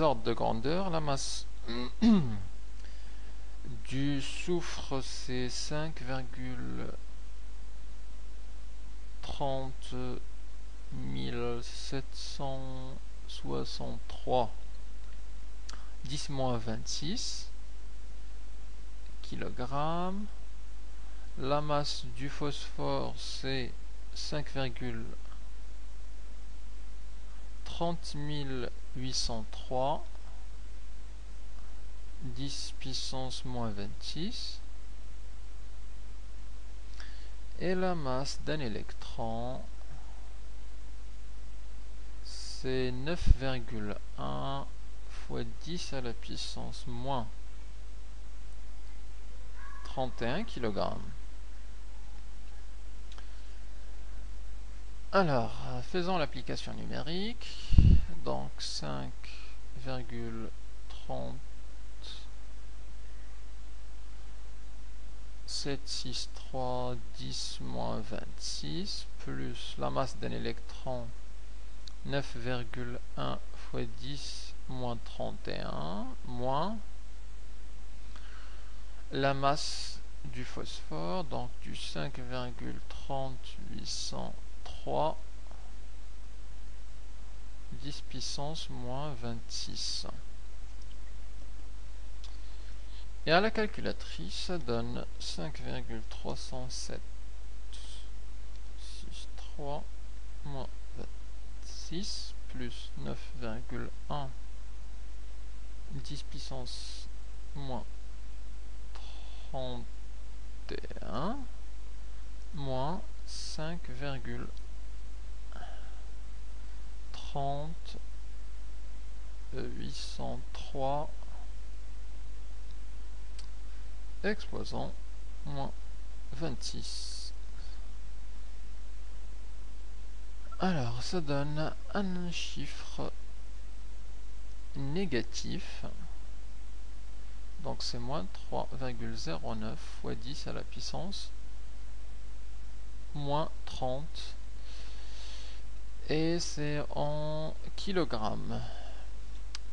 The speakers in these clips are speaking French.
ordres de grandeur. La masse du soufre, c'est 5,30 763 10-26 kg. La masse du phosphore, c'est 5,30 803 10 puissance moins 26. Et la masse d'un électron, c'est 9,1 fois 10 à la puissance moins 31 kg. Alors, faisons l'application numérique. Donc 5,30 763 10 moins 26 plus la masse d'un électron 9,1 fois 10 moins 31 moins la masse du phosphore, donc du 5,30803 10 puissance moins 26. Et à la calculatrice, ça donne 5,307 63 moins 26 plus 9,1 10 puissance moins 31 moins 5,30803 exposant moins 26. Alors ça donne un chiffre négatif, donc c'est moins 3,09 fois 10 à la puissance moins 30, et c'est en kilogrammes.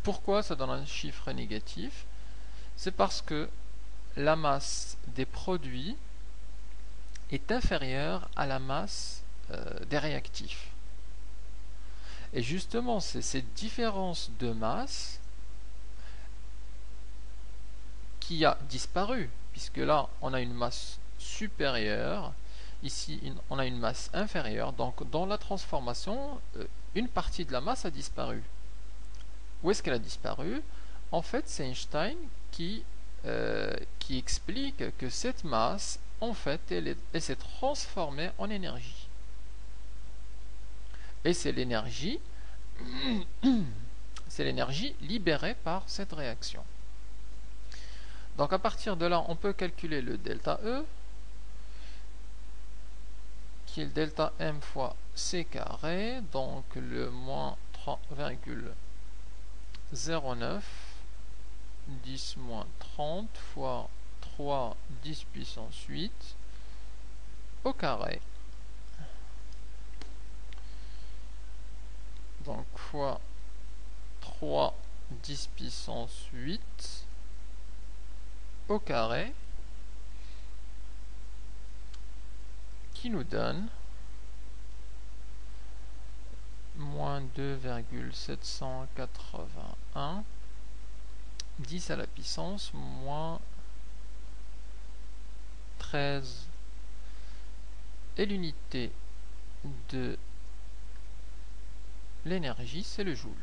Pourquoi ça donne un chiffre négatif? C'est parce que la masse des produits est inférieure à la masse des réactifs. Et justement, c'est cette différence de masse qui a disparu, puisque là, on a une masse supérieure, ici, on a une masse inférieure. Donc, dans la transformation, une partie de la masse a disparu. Où est-ce qu'elle a disparu? En fait, c'est Einstein qui explique que cette masse, en fait, elle s'est transformée en énergie. Et c'est l'énergie libérée par cette réaction. Donc à partir de là, on peut calculer le delta E, qui est le delta M fois C carré, donc le moins 3,09 10 moins 30 fois 3 10 puissance 8 au carré. Donc fois 3 10 puissance 8 au carré, qui nous donne moins 2,781 10 à la puissance moins 13. Et l'unité de l'énergie, c'est le joule.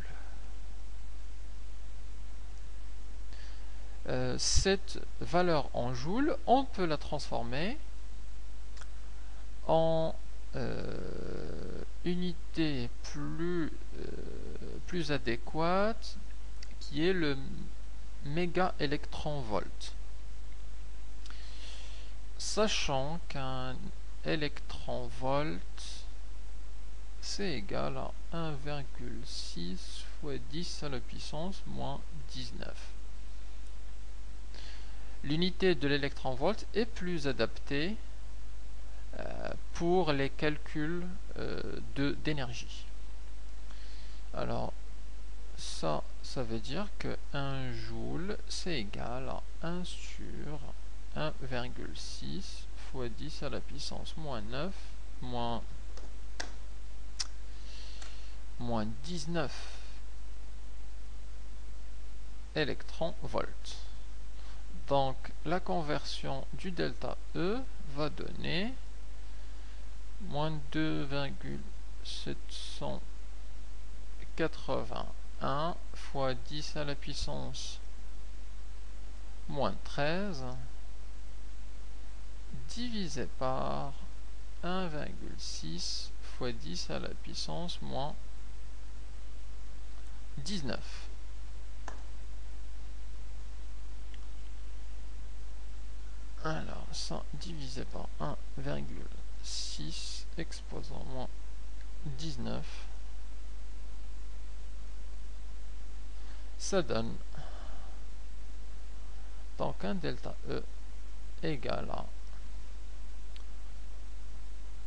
Cette valeur en joule, on peut la transformer en unité plus adéquate, qui est le méga-électron-volt. Sachant qu'un électron-volt, c'est égal à 1,6 fois 10 à la puissance moins 19. L'unité de l'électron-volt est plus adaptée pour les calculs d'énergie. Alors, ça ça veut dire que 1 joule, c'est égal à 1 sur 1,6 fois 10 à la puissance moins 9 moins 19 électronvolts. Donc la conversion du delta E va donner moins 2,781 fois 10 à la puissance moins 13 divisé par 1,6 fois 10 à la puissance moins 19. Alors, ça divisé par 1,6 exposant moins 19, ça donne donc un delta E égal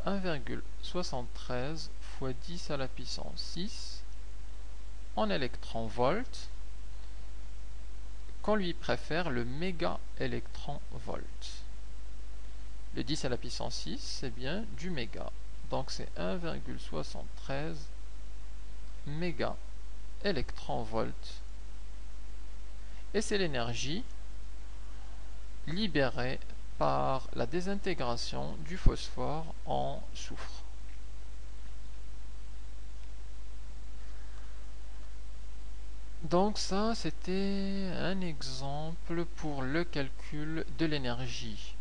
à 1,73 fois 10 à la puissance 6 en électronvolts, qu'on lui préfère le méga électronvolt. Le 10 à la puissance 6, c'est bien du méga. Donc c'est 1,73 méga électronvolts. Et c'est l'énergie libérée par la désintégration du phosphore en soufre. Donc ça, c'était un exemple pour le calcul de l'énergie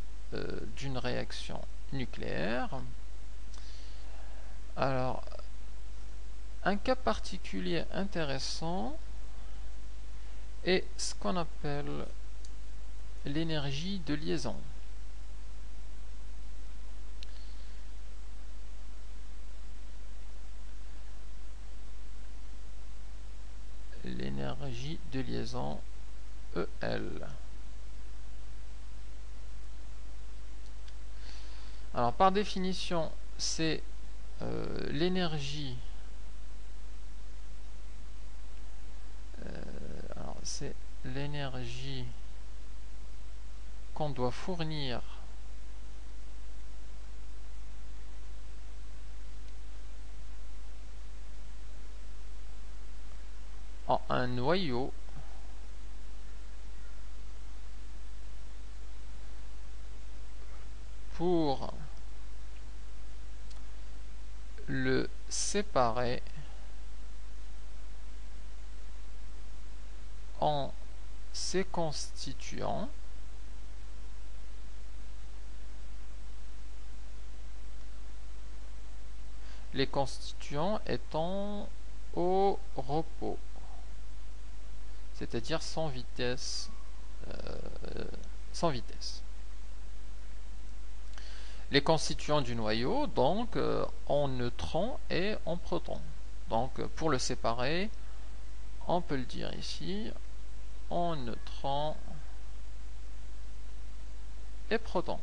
d'une réaction nucléaire. Alors, un cas particulier intéressant est ce qu'on appelle l'énergie de liaison. L'énergie de liaison EL. Alors par définition, c'est l'énergie qu'on doit fournir en un noyau pour le séparer en ses constituants les constituants étant au repos, c'est-à-dire sans vitesse. Les constituants du noyau, donc en neutrons et en protons. Donc pour le séparer, on peut le dire ici, en neutrons et protons.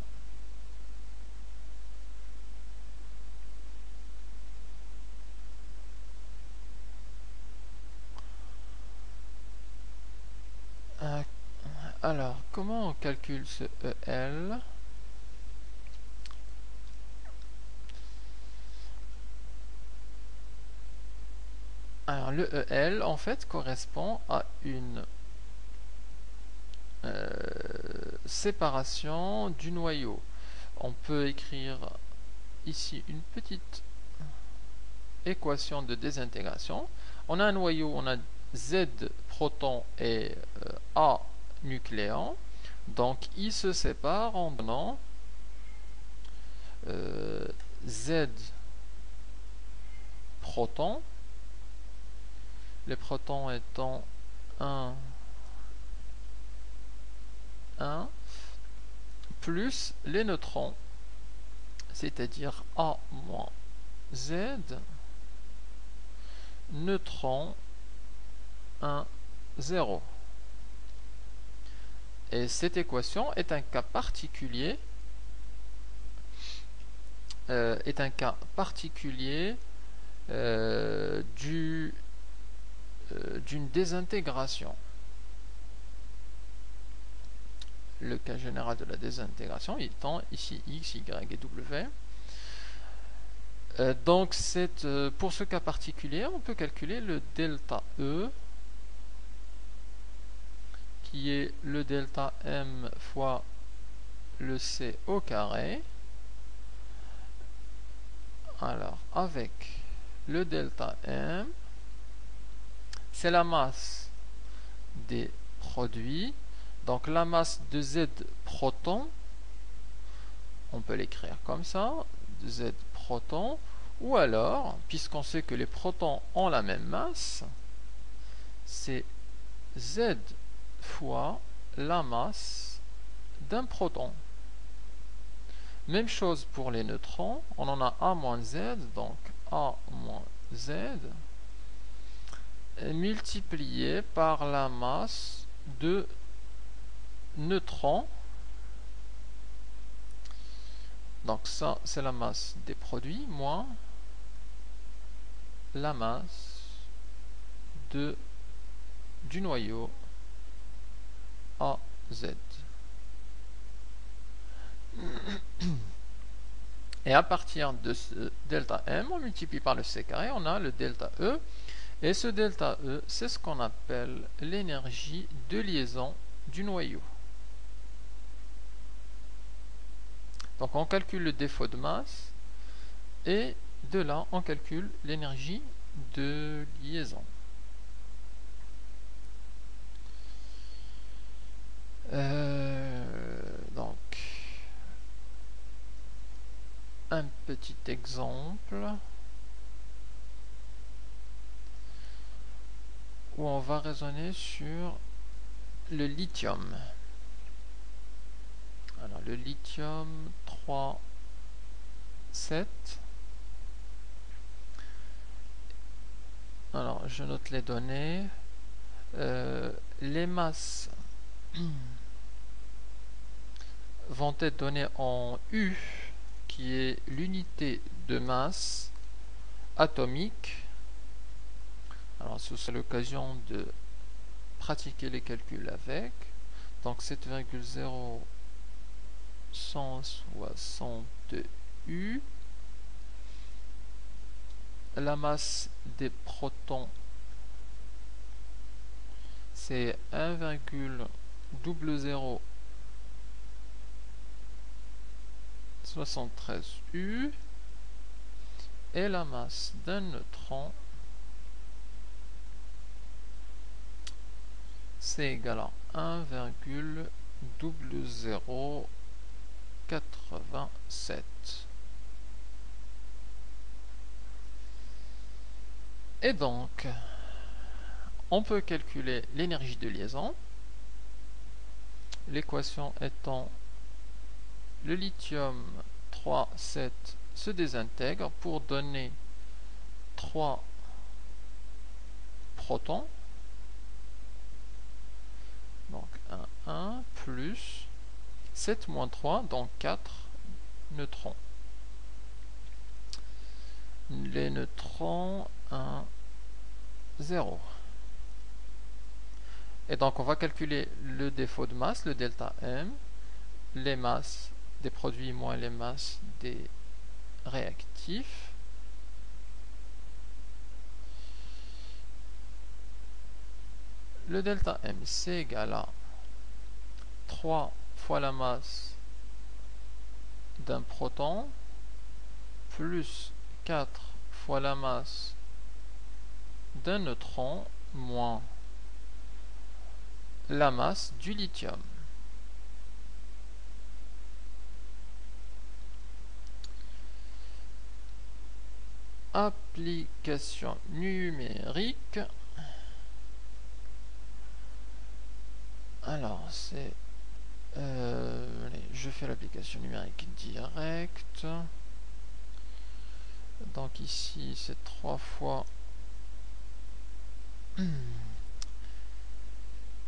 Alors, comment on calcule ce EL? Alors, le EL, en fait, correspond à une séparation du noyau. On peut écrire ici une petite équation de désintégration. On a un noyau, on a Z protons et A nucléons. Donc, ils se séparent en donnant Z protons, les protons étant 1, plus les neutrons, c'est-à-dire A moins Z, neutron 1, 0. Et cette équation est un cas particulier d'une désintégration. Le cas général de la désintégration étant ici x, y et w. Donc pour ce cas particulier, on peut calculer le delta E, qui est le delta M fois le C au carré. Alors, avec le delta M, c'est la masse des produits. Donc la masse de Z protons, on peut l'écrire comme ça, de Z protons, ou alors, puisqu'on sait que les protons ont la même masse, c'est Z fois la masse d'un proton. Même chose pour les neutrons, on en a A moins Z, donc A moins Z, multiplié par la masse de neutrons. Donc ça, c'est la masse des produits, moins la masse du noyau AZ. Et à partir de ce delta M, on multiplie par le C carré, on a le delta E. Et ce delta E, c'est ce qu'on appelle l'énergie de liaison du noyau. Donc on calcule le défaut de masse, et de là, on calcule l'énergie de liaison. Donc, un petit exemple où on va raisonner sur le lithium. Alors, le lithium 3, 7. Alors, je note les données. Les masses vont être données en U, qui est l'unité de masse atomique. Alors, ce sera l'occasion de pratiquer les calculs avec. Donc, 7,0160 U. La masse des protons, c'est 1,0073 U. Et la masse d'un neutron, c'est égal à 1,0087. Et donc, on peut calculer l'énergie de liaison, l'équation étant le lithium 3, 7 se désintègre pour donner 3 protons, donc 1 plus 7 moins 3, donc 4 neutrons. Les neutrons, 1, 0. Et donc on va calculer le défaut de masse, le delta M, les masses des produits moins les masses des réactifs. Le delta M, c'est égal à 3 fois la masse d'un proton plus 4 fois la masse d'un neutron moins la masse du lithium. Application numérique. Alors, c'est... allez, je fais l'application numérique directe. Donc ici, c'est 3 fois...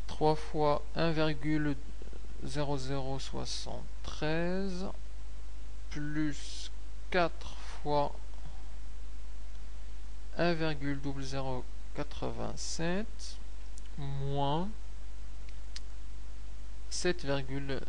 3 fois 1,0073 plus 4 fois 1,0087 87 moins 7,5.